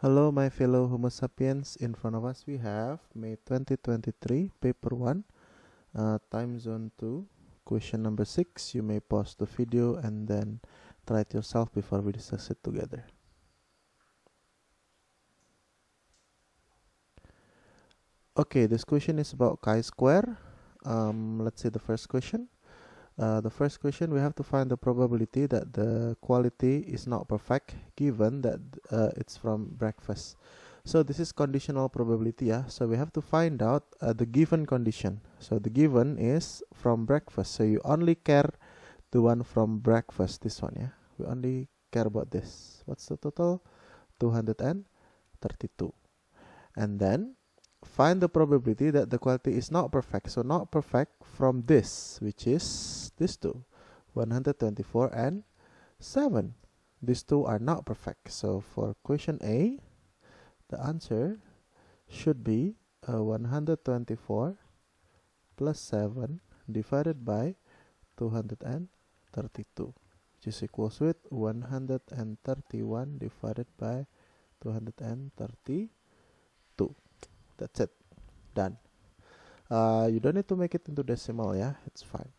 Hello, my fellow Homo sapiens. In front of us, we have May 2023, Paper 1, Timezone 2, question number 6. You may pause the video and then try it yourself before we discuss it together. Okay, this question is about chi-square. Let's see the first question. The first question, we have to find the probability that the quality is not perfect given that it's from breakfast. So this is conditional probability, yeah. So we have to find out the given condition. So the given is from breakfast. So you only care the one from breakfast, this one, yeah. We only care about this. What's the total? 232. And then find the probability that the quality is not perfect. So not perfect from this, which is this two, 124 and 7. These two are not perfect. So for question A, the answer should be 124 plus 7 divided by 232, which is equals with 131 divided by 232. That's it. Done. You don't need to make it into decimal, yeah? It's fine.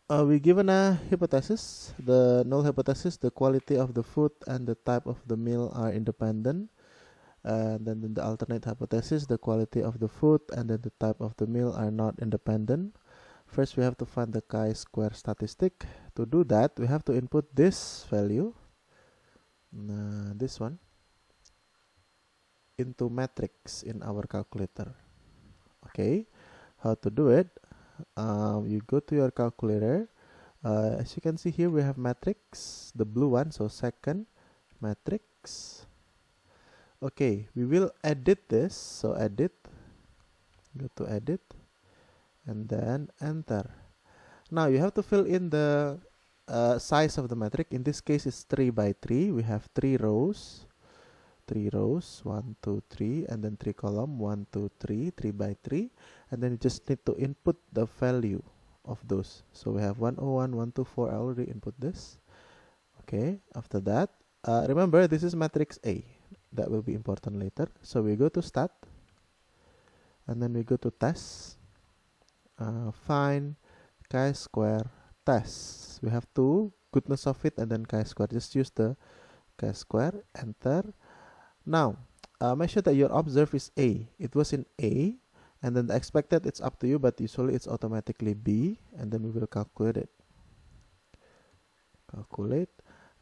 We given a hypothesis. The null hypothesis, the quality of the food and the type of the meal are independent. And then the alternate hypothesis, the quality of the food and then the type of the meal are not independent. First, we have to find the chi-square statistic. To do that, we have to input this value, this one, into matrix in our calculator. Okay, how to do it? You go to your calculator. As you can see here, we have matrix, the blue one, so second matrix. Okay, we will edit this. So edit, go to edit, and then enter. Now you have to fill in the size of the matrix. In this case, it's 3 by 3. We have 3 rows. 3 rows, 1, 2, 3, and then 3 column, 1, 2, 3, 3 by 3, and then you just need to input the value of those. So we have 101, 124. I already input this. Okay, after that, remember this is matrix A. That will be important later. So we go to stat, and then we go to test, find chi-square test. We have to goodness of it and then chi-square. Just use the chi-square, enter. Now, make sure that your observe is A. It was in A, and then the expected, it's up to you, but usually it's automatically B, and then we will calculate it. Calculate.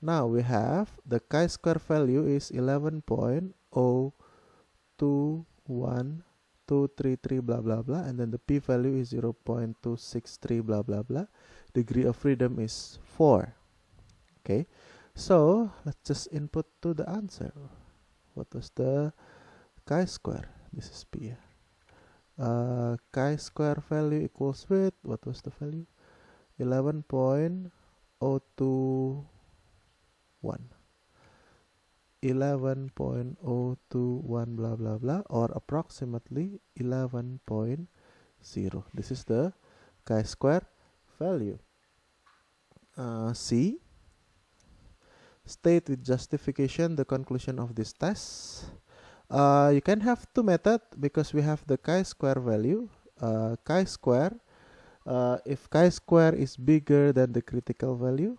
Now we have the chi-square value is 11.021233 blah blah blah, and then the p value is 0.263 blah blah blah. Degree of freedom is 4. Okay, so let's just input to the answer. What was the chi-square? This is P. Chi-square value equals with, what was the value? 11.021. 11.021 blah blah blah, or approximately 11.0. This is the chi-square value. C. State with justification the conclusion of this test. You can have two methods because we have the chi-square value. Chi-square, if chi-square is bigger than the critical value,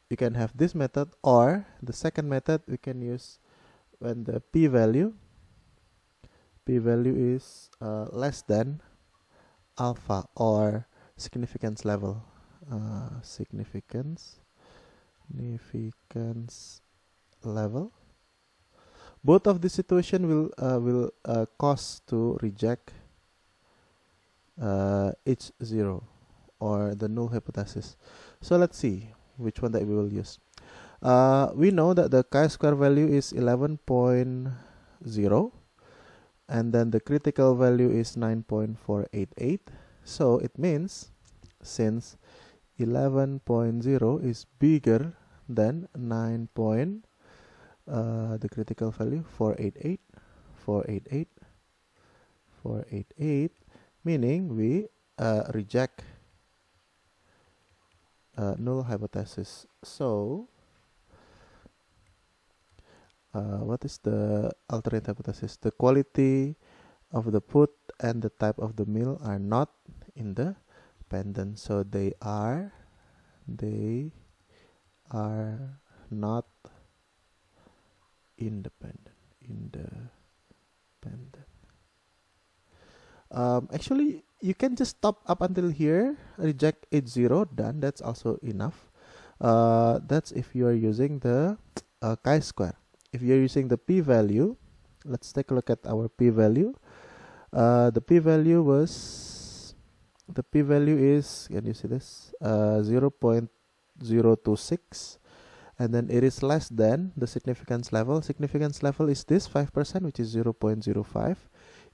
you can have this method, or the second method we can use when the p-value is less than alpha, or significance level. Significance level. Both of the situation will cause to reject H0 or the null hypothesis. So let's see which one that we will use. We know that the chi-square value is 11.0, and then the critical value is 9.488. So it means since 11.0 is bigger than 9. The critical value 488, meaning we reject null hypothesis. So what is the alternate hypothesis? The quality of the food and the type of the meal are not independent. So they are not independent. Actually, you can just stop up until here, reject H0, done. That's also enough. That's if you are using the chi-square. If you're using the p-value, let's take a look at our p-value. The p-value is, can you see this? 0.026, and then it is less than the significance level. Significance level is this 5%, which is 0.05.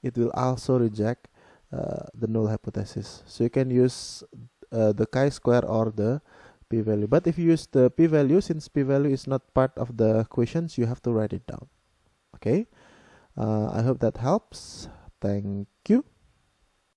It will also reject the null hypothesis. So you can use the chi-square or the p-value. But if you use the p-value, since p-value is not part of the questions, you have to write it down. Okay. I hope that helps. Thank you.